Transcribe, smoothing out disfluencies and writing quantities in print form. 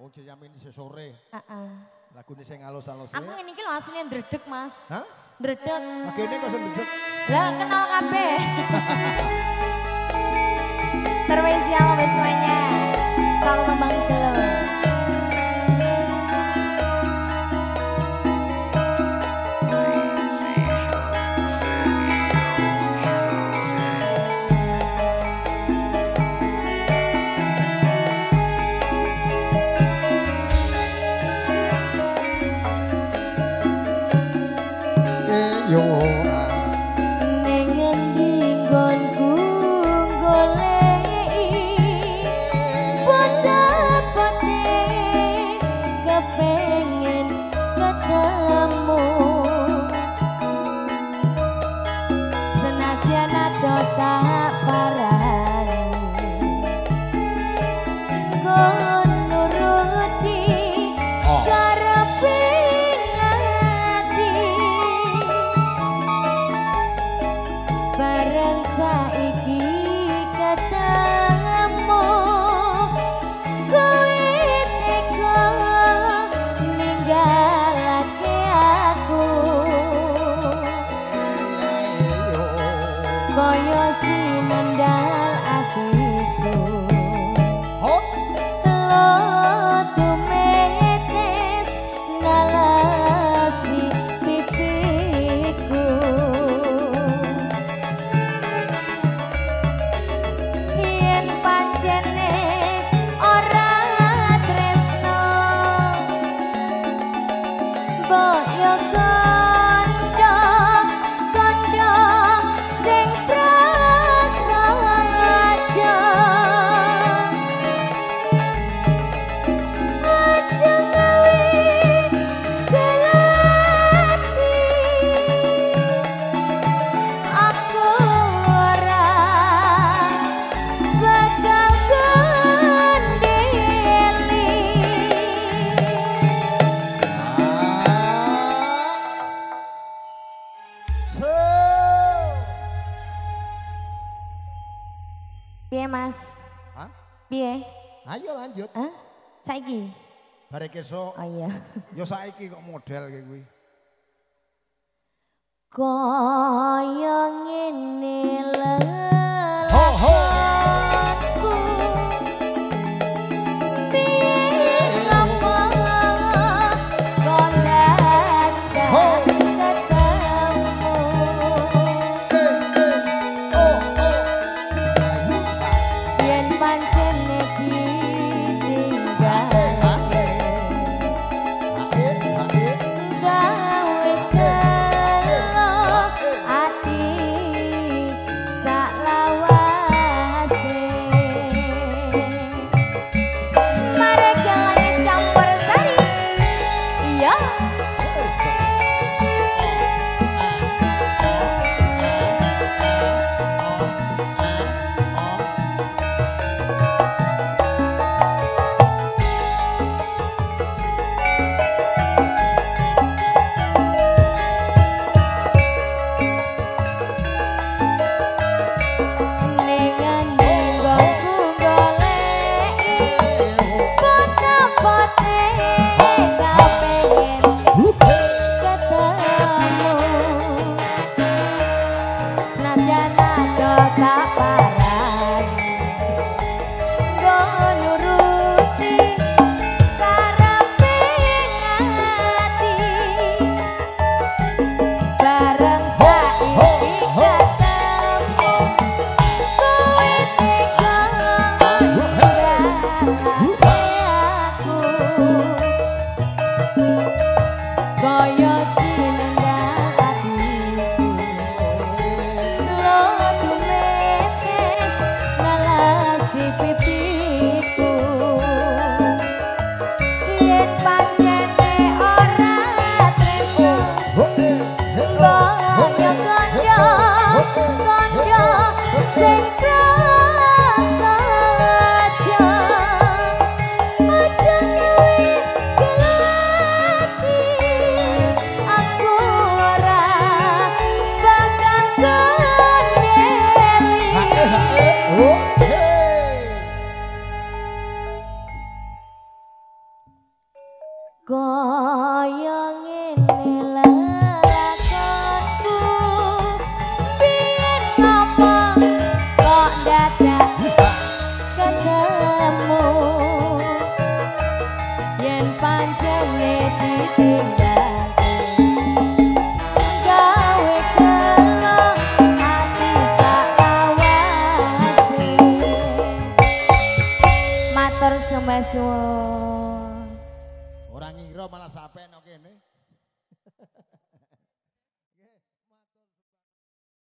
Oh jamin sesore. Heeh. Lagune sing alus-alus. Aku ngene iki lho asline ndredeg, Mas. Hah? Ndredeg. Lagune kok ndredeg. Lah kenal kabeh. Terwesial wis semuanya. Salam Bang Delo. Tak parani kon nuruti karepe ati bareng saiki ketemu kowe tega ninggalake aku koyo sinendal atiku lo tumetes nalasi pipiku yen pancene ora tresno boyo piye Mas? Hah? Piye? Ayo lanjut. Hah? Saiki? Barek esuk. Oh iya. Yo saiki kok model kayak kuwi. Kaya ngene lho. Ho ho. Sak Kaya ngene lelakonku biyen ngapa kok dadak ketemu yen pancene ditinggalke gawe kelo ati salawase matur sembah suwun. Ora ngira malah sampe nang kene.